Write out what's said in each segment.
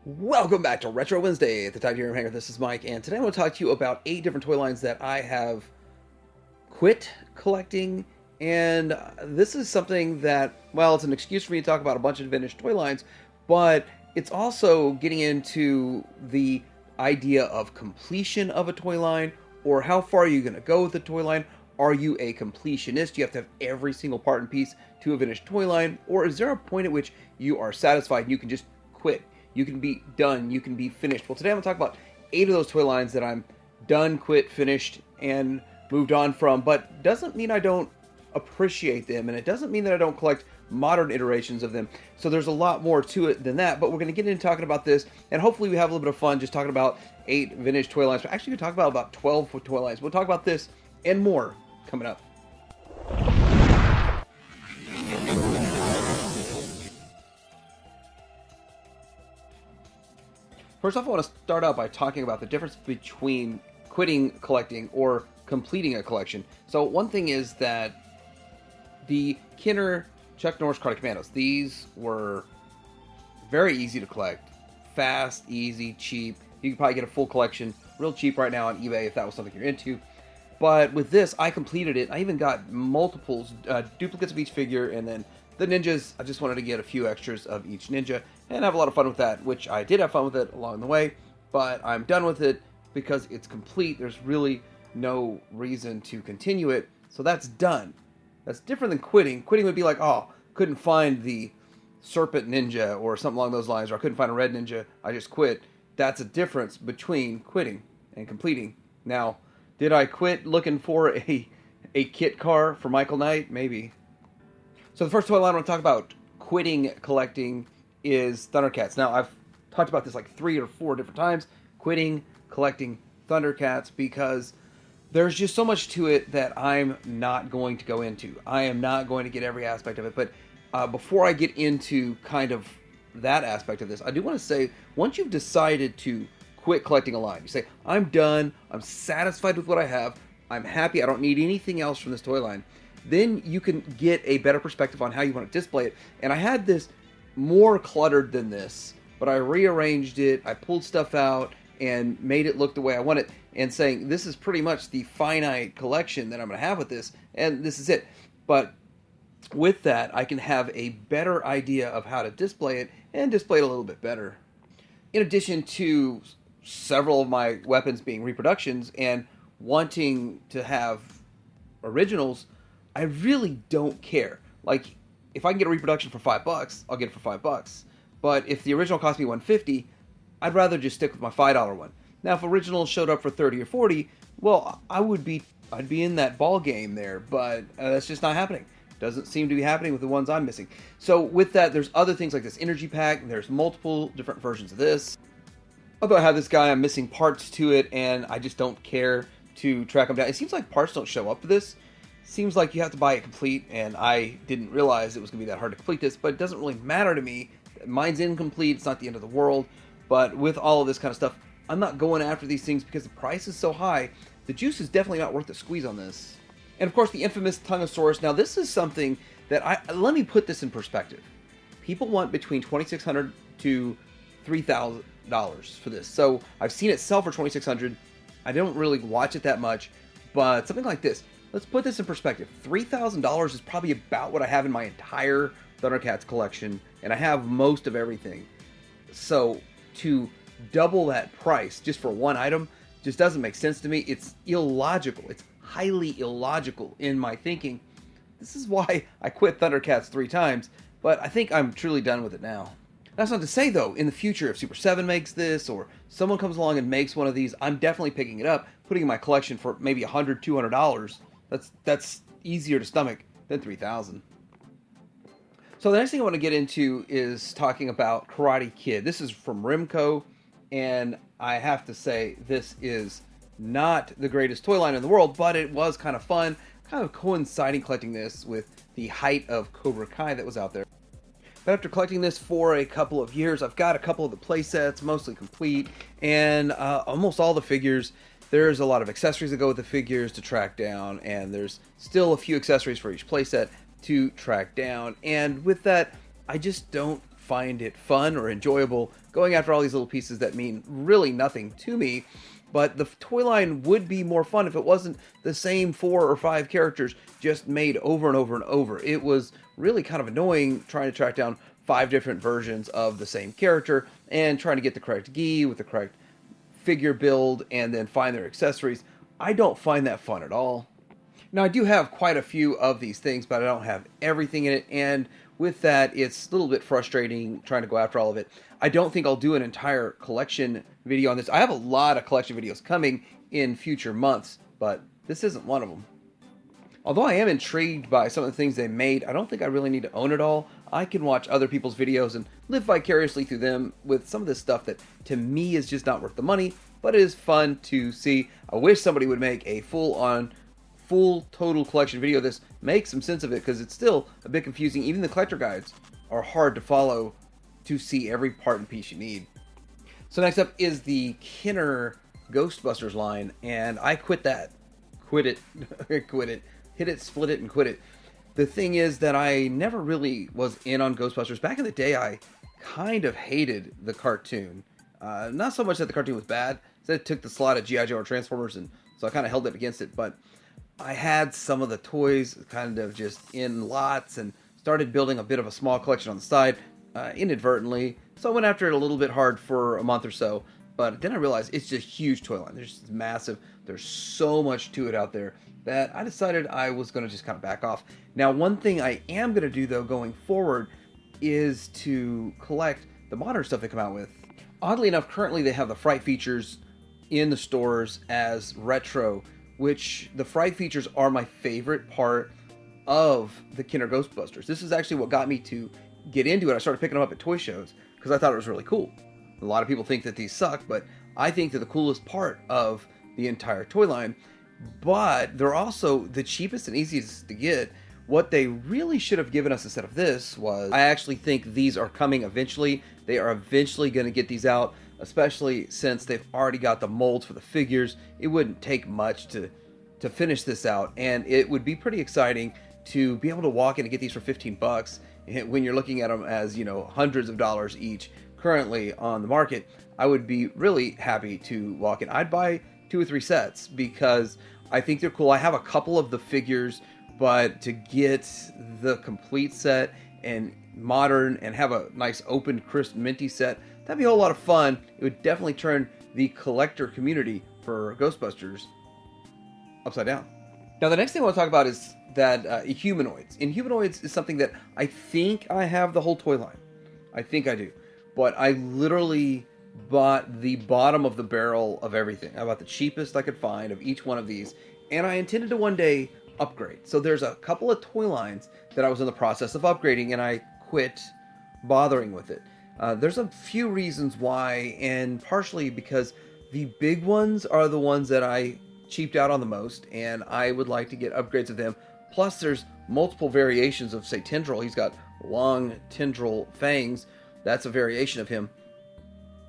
Welcome back to Retro Wednesday at the Titanium Hangar. This is Mike, and today I want to talk to you about 8 different toy lines that I have quit collecting. And this is something that, well, it's an excuse for me to talk about a bunch of vintage toy lines, but it's also getting into the idea of completion of a toy line, or how far are you going to go with the toy line? Are you a completionist? Do you have to have every single part and piece to a vintage toy line? Or is there a point at which you are satisfied and you can just quit? You can be done. You can be finished. Well, today I'm going to talk about 8 of those toy lines that I'm done, quit, finished, and moved on from. But doesn't mean I don't appreciate them, and it doesn't mean that I don't collect modern iterations of them. So there's a lot more to it than that. But we're going to get into talking about this, and hopefully we have a little bit of fun just talking about 8 vintage toy lines. We're actually going to talk about 12 toy lines. We'll talk about this and more coming up. First off, I want to start out by talking about the difference between quitting collecting or completing a collection. So one thing is that the Kenner Chuck Norris Karate Commandos, these were very easy to collect. Fast, easy, cheap. You could probably get a full collection real cheap right now on eBay if that was something you're into. But with this, I completed it. I even got multiples, duplicates of each figure, and then the ninjas, I just wanted to get a few extras of each ninja and have a lot of fun with that, which I did have fun with it along the way, but I'm done with it because it's complete. There's really no reason to continue it, so that's done. That's different than quitting. Quitting would be like, oh, couldn't find the serpent ninja or something along those lines, or I couldn't find a red ninja, I just quit. That's a difference between quitting and completing. Now, did I quit looking for a kit car for Michael Knight? Maybe. So the first toy line I want to talk about quitting collecting is Thundercats. Now, I've talked about this like 3 or 4 different times, quitting collecting Thundercats, because there's just so much to it that I'm not going to go into. I am not going to get every aspect of it, but before I get into kind of that aspect of this, I do want to say, once you've decided to quit collecting a line, you say, I'm done, I'm satisfied with what I have, I'm happy, I don't need anything else from this toy line, then you can get a better perspective on how you want to display it. And I had this more cluttered than this, but I rearranged it, I pulled stuff out, and made it look the way I want it, and saying, this is pretty much the finite collection that I'm going to have with this, and this is it. But with that, I can have a better idea of how to display it, and display it a little bit better. In addition to several of my weapons being reproductions, and wanting to have originals, I really don't care. Like, if I can get a reproduction for $5, I'll get it for $5. But if the original cost me $150, I'd rather just stick with my $5 one. Now, if originals showed up for $30 or $40, well, I'd be in that ball game there. But that's just not happening. Doesn't seem to be happening with the ones I'm missing. So with that, there's other things like this energy pack. And there's multiple different versions of this. Although I have this guy, I'm missing parts to it, and I just don't care to track them down. It seems like parts don't show up to this. Seems like you have to buy it complete, and I didn't realize it was going to be that hard to complete this, but it doesn't really matter to me. Mine's incomplete, it's not the end of the world, but with all of this kind of stuff, I'm not going after these things because the price is so high. The juice is definitely not worth the squeeze on this. And of course, the infamous Tongosaurus. Now, this is something that let me put this in perspective. People want between $2,600 to $3,000 for this. So I've seen it sell for $2,600. I don't really watch it that much, but something like this. Let's put this in perspective. $3,000 is probably about what I have in my entire Thundercats collection, and I have most of everything. So to double that price just for one item just doesn't make sense to me. It's illogical. It's highly illogical in my thinking. This is why I quit Thundercats 3 times, but I think I'm truly done with it now. That's not to say, though, in the future, if Super 7 makes this, or someone comes along and makes one of these, I'm definitely picking it up, putting it in my collection for maybe $100, $200. That's easier to stomach than $3,000. So the next thing I want to get into is talking about Karate Kid. This is from Rimco, and I have to say this is not the greatest toy line in the world, but it was kind of fun, kind of coinciding collecting this with the height of Cobra Kai that was out there. But after collecting this for a couple of years, I've got a couple of the play sets mostly complete, and almost all the figures. There's a lot of accessories that go with the figures to track down, and there's still a few accessories for each playset to track down. And with that, I just don't find it fun or enjoyable going after all these little pieces that mean really nothing to me. But the toy line would be more fun if it wasn't the same 4 or 5 characters just made over and over and over. It was really kind of annoying trying to track down 5 different versions of the same character and trying to get the correct gi with the correct figure build and then find their accessories. I don't find that fun at all. Now, I do have quite a few of these things, but I don't have everything in it, and with that, it's a little bit frustrating trying to go after all of it. I don't think I'll do an entire collection video on this. I have a lot of collection videos coming in future months, but this isn't one of them. Although I am intrigued by some of the things they made, I don't think I really need to own it all. I can watch other people's videos and live vicariously through them with some of this stuff that to me is just not worth the money, but it is fun to see. I wish somebody would make a full total collection video. This makes some sense of it because it's still a bit confusing. Even the collector guides are hard to follow to see every part and piece you need. So next up is the Kenner Ghostbusters line, and I quit it. Hit it, split it, and quit it. The thing is that I never really was in on Ghostbusters. Back in the day, I kind of hated the cartoon. Not so much that the cartoon was bad, that it took the slot of G.I. Joe or Transformers, and so I kind of held it against it, but I had some of the toys kind of just in lots and started building a bit of a small collection on the side inadvertently. So I went after it a little bit hard for a month or so, but then I realized it's just a huge toy line. There's just massive. There's so much to it out there that I decided I was going to just kind of back off. Now, one thing I am going to do, though, going forward is to collect the modern stuff they come out with. Oddly enough, currently they have the Fright features in the stores as retro, which the Fright features are my favorite part of the Kenner Ghostbusters. This is actually what got me to get into it. I started picking them up at toy shows because I thought it was really cool. A lot of people think that these suck, but I think they're the coolest part of the entire toy line. But they're also the cheapest and easiest to get. What they really should have given us instead of this was, I actually think these are coming eventually. They are eventually going to get these out, especially since they've already got the molds for the figures. It wouldn't take much to finish this out, and it would be pretty exciting to be able to walk in and get these for $15 when you're looking at them as, you know, hundreds of dollars each currently on the market. I would be really happy to walk in. I'd buy 2 or 3 sets because I think they're cool. I have a couple of the figures, but to get the complete set and modern and have a nice open, crisp, minty set, that'd be a whole lot of fun. It would definitely turn the collector community for Ghostbusters upside down. Now, the next thing I want to talk about is that Humanoids. And Humanoids is something that I think I have the whole toy line. I think I do. But I literally bought the bottom of the barrel of everything. I bought the cheapest I could find of each one of these. And I intended to one day upgrade. So there's a couple of toy lines that I was in the process of upgrading, and I quit bothering with it. There's a few reasons why, and partially because the big ones are the ones that I cheaped out on the most, and I would like to get upgrades of them. Plus, there's multiple variations of, say, Tendril. He's got long Tendril fangs. That's a variation of him.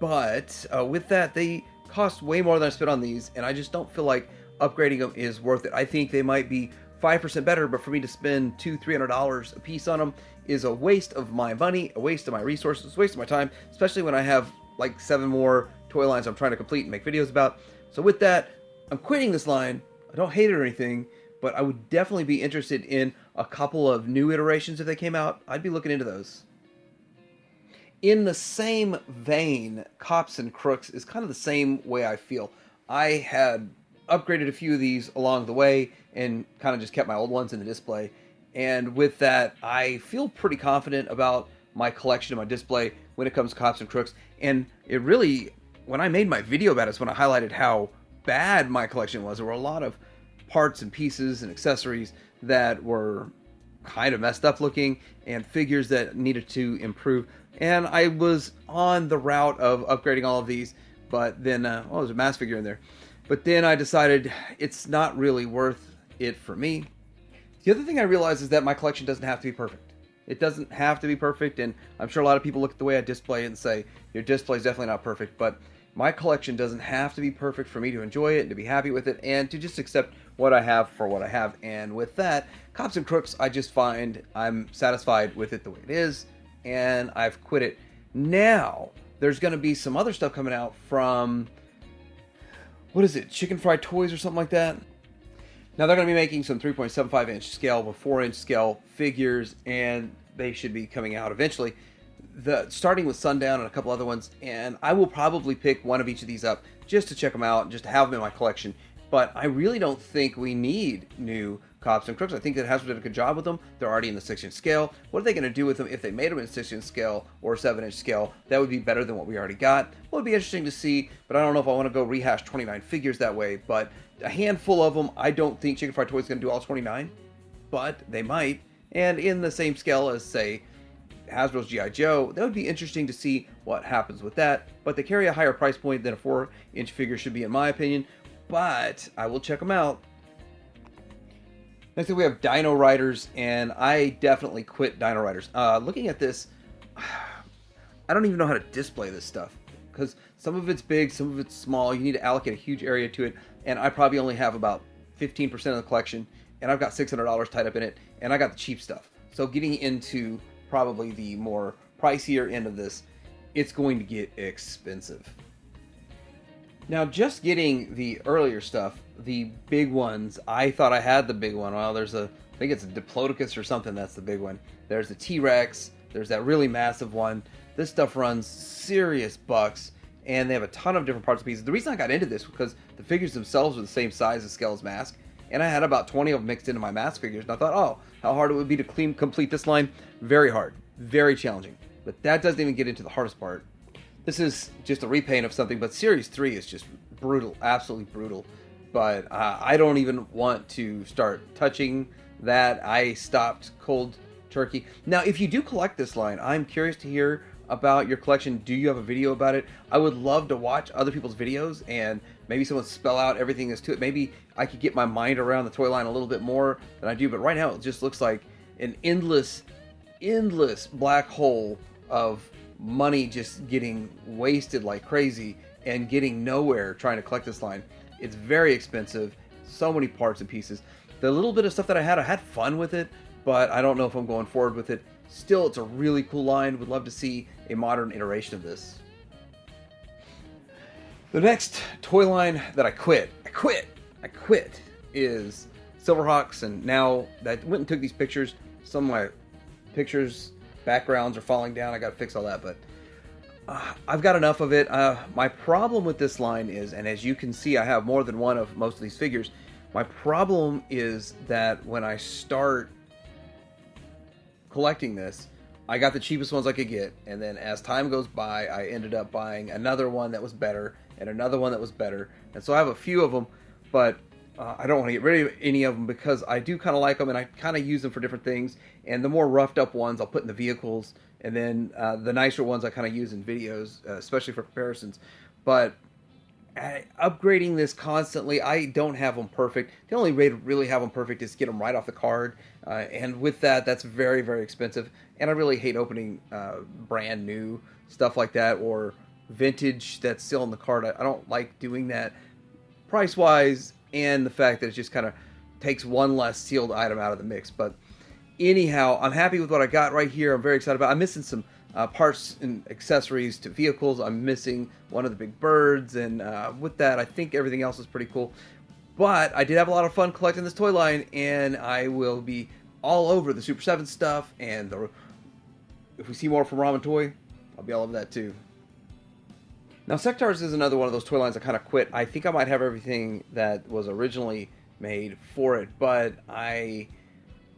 But with that, they cost way more than I spent on these, and I just don't feel like upgrading them is worth it. I think they might be 5% better, but for me to spend $200-$300 a piece on them is a waste of my money, a waste of my resources, a waste of my time, especially when I have like 7 more toy lines I'm trying to complete and make videos about. So with that, I'm quitting this line. I don't hate it or anything, but I would definitely be interested in a couple of new iterations if they came out. I'd be looking into those. In the same vein, Cops and Crooks is kind of the same way I feel. I had upgraded a few of these along the way and kind of just kept my old ones in the display. And with that, I feel pretty confident about my collection and my display when it comes to Cops and Crooks. And it really, when I made my video about it, is when I highlighted how bad my collection was. There were a lot of parts and pieces and accessories that were kind of messed up looking and figures that needed to improve. And I was on the route of upgrading all of these, but then, there's a mass figure in there. But then I decided it's not really worth it for me. The other thing I realized is that my collection doesn't have to be perfect. It doesn't have to be perfect, and I'm sure a lot of people look at the way I display it and say, your display is definitely not perfect, but my collection doesn't have to be perfect for me to enjoy it and to be happy with it and to just accept what I have for what I have. And with that, Cops and Crooks, I just find I'm satisfied with it the way it is. and I've quit it. Now, there's going to be some other stuff coming out from, what is it, Chicken Fried Toys or something like that? Now, they're going to be making some 3.75 inch scale with 4 inch scale figures, and they should be coming out eventually. Starting with Sundown and a couple other ones, and I will probably pick one of each of these up just to check them out and just to have them in my collection. But I really don't think we need new Cops and Crooks. I think that Hasbro did a good job with them. They're already in the 6-inch scale. What are they going to do with them if they made them in 6-inch scale or 7-inch scale? That would be better than what we already got. Well, it'd be interesting to see, but I don't know if I want to go rehash 29 figures that way. But a handful of them, I don't think Chicken Fried Toys is going to do all 29, but they might. And in the same scale as, say, Hasbro's G.I. Joe, that would be interesting to see what happens with that. But they carry a higher price point than a 4-inch figure should be, in my opinion. But I will check them out. Next up, we have Dino Riders, and I definitely quit Dino Riders. Looking at this, I don't even know how to display this stuff, because some of it's big, some of it's small. You need to allocate a huge area to it, and I probably only have about 15% of the collection, and I've got $600 tied up in it, and I got the cheap stuff. So getting into probably the more pricier end of this, it's going to get expensive. Now, just getting the earlier stuff, the big ones, I thought I had the big one. Well, I think it's a Diplodocus or something, that's the big one. There's the T-Rex, there's that really massive one. This stuff runs serious bucks, and they have a ton of different parts and pieces. The reason I got into this was because the figures themselves are the same size as Skell's mask, and I had about 20 of them mixed into my mask figures, and I thought, oh, how hard it would be to complete this line. Very hard, very challenging. But that doesn't even get into the hardest part. This is just a repaint of something, but Series 3 is just brutal, absolutely brutal. But I don't even want to start touching that. I stopped cold turkey. Now, if you do collect this line, I'm curious to hear about your collection. Do you have a video about it? I would love to watch other people's videos and maybe someone spell out everything that's to it. Maybe I could get my mind around the toy line a little bit more than I do. But right now, it just looks like an endless black hole of money just getting wasted like crazy and getting nowhere trying to collect this line. It's very expensive, so many parts and pieces. The little bit of stuff that I had fun with it, but I don't know if I'm going forward with it. Still, it's a really cool line. Would love to see a modern iteration of this. The next toy line that I quit is Silverhawks, and now that I went and took these pictures, some of my pictures backgrounds are falling down. I got to fix all that, but I've got enough of it. My problem with this line is, and as you can see, I have more than one of most of these figures. My problem is that when I start collecting this, I got the cheapest ones I could get, and then as time goes by, I ended up buying another one that was better, and another one that was better, and so I have a few of them, but I don't want to get rid of any of them because I do kind of like them, and I kind of use them for different things. And the more roughed up ones I'll put in the vehicles, and then the nicer ones I kind of use in videos, especially for comparisons. But upgrading this constantly, I don't have them perfect. The only way to really have them perfect is to get them right off the card, and with that, that's very, very expensive. And I really hate opening brand new stuff like that or vintage that's still in the card. I don't like doing that price-wise, and the fact that it just kind of takes one less sealed item out of the mix. But anyhow, I'm happy with what I got right here. I'm very excited about it. I'm missing some parts and accessories to vehicles. I'm missing one of the big birds, and with that, I think everything else is pretty cool. But I did have a lot of fun collecting this toy line, and I will be all over the Super 7 stuff, and if we see more from Ramen Toy, I'll be all over that too. Now, Sectars is another one of those toy lines I kind of quit. I think I might have everything that was originally made for it, but I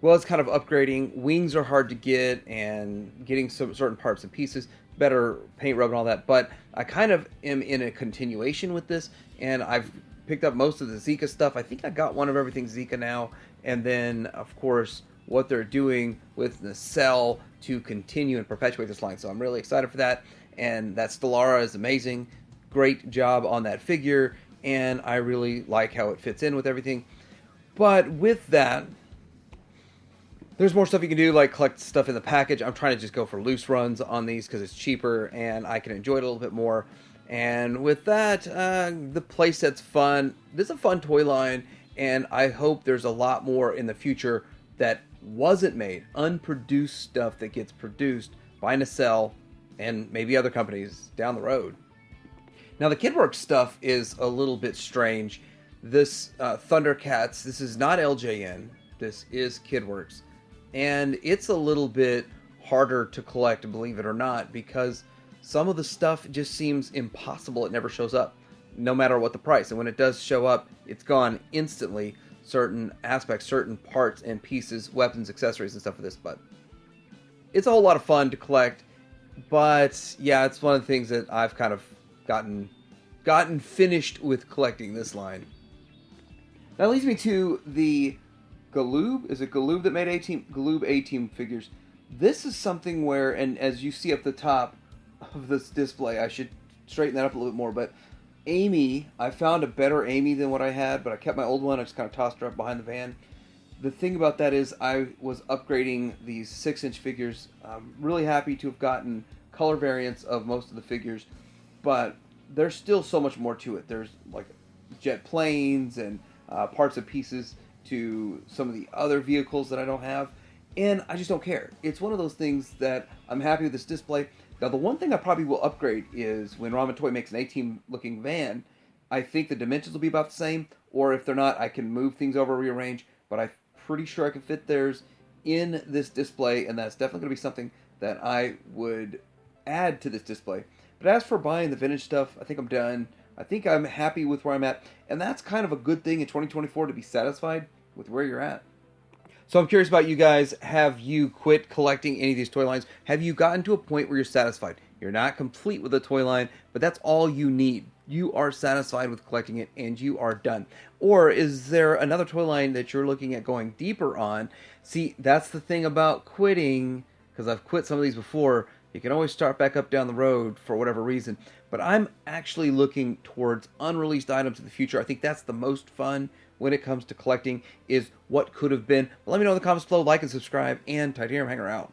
was kind of upgrading. Wings are hard to get, and getting some certain parts and pieces, better paint rub and all that, but I kind of am in a continuation with this, and I've picked up most of the Zika stuff. I think I got one of everything Zika now, and then, of course, what they're doing with the cell to continue and perpetuate this line, so I'm really excited for that. And that Stellara is amazing. Great job on that figure, and I really like how it fits in with everything. But with that, there's more stuff you can do, like collect stuff in the package. I'm trying to just go for loose runs on these because it's cheaper and I can enjoy it a little bit more. And with that, the playset's fun. This is a fun toy line, and I hope there's a lot more in the future that wasn't made, unproduced stuff that gets produced buying to sell, and maybe other companies down the road. Now, the KidWorks stuff is a little bit strange. This Thundercats, this is not LJN. This is KidWorks. And it's a little bit harder to collect, believe it or not, because some of the stuff just seems impossible. It never shows up, no matter what the price. And when it does show up, it's gone instantly. Certain aspects, certain parts and pieces, weapons, accessories, and stuff for this. But it's a whole lot of fun to collect. But yeah, it's one of the things that I've kind of gotten finished with collecting this line. That leads me to the Galoo. Is it Galoo that made Galoo A-Team figures? This is something where, and as you see up the top of this display, I should straighten that up a little bit more, but Amy, I found a better Amy than what I had, but I kept my old one. I just kind of tossed her up behind the van. The thing about that is I was upgrading these 6-inch figures. I'm really happy to have gotten color variants of most of the figures, but there's still so much more to it. There's like jet planes and parts and pieces to some of the other vehicles that I don't have, and I just don't care. It's one of those things that I'm happy with this display. Now, the one thing I probably will upgrade is when Ramen Toy makes an A-Team looking van, I think the dimensions will be about the same, or if they're not, I can move things over, rearrange, but I'm pretty sure I can fit theirs in this display, and that's definitely going to be something that I would add to this display. But as for buying the vintage stuff, I think I'm done. I think I'm happy with where I'm at, and that's kind of a good thing in 2024 to be satisfied with where you're at. So I'm curious about you guys. Have you quit collecting any of these toy lines? Have you gotten to a point where you're satisfied? You're not complete with a toy line, but that's all you need. You are satisfied with collecting it, and you are done. Or is there another toy line that you're looking at going deeper on? See, that's the thing about quitting, because I've quit some of these before. You can always start back up down the road for whatever reason. But I'm actually looking towards unreleased items in the future. I think that's the most fun when it comes to collecting, is what could have been. But let me know in the comments below, like and subscribe, and Titanium Hanger out.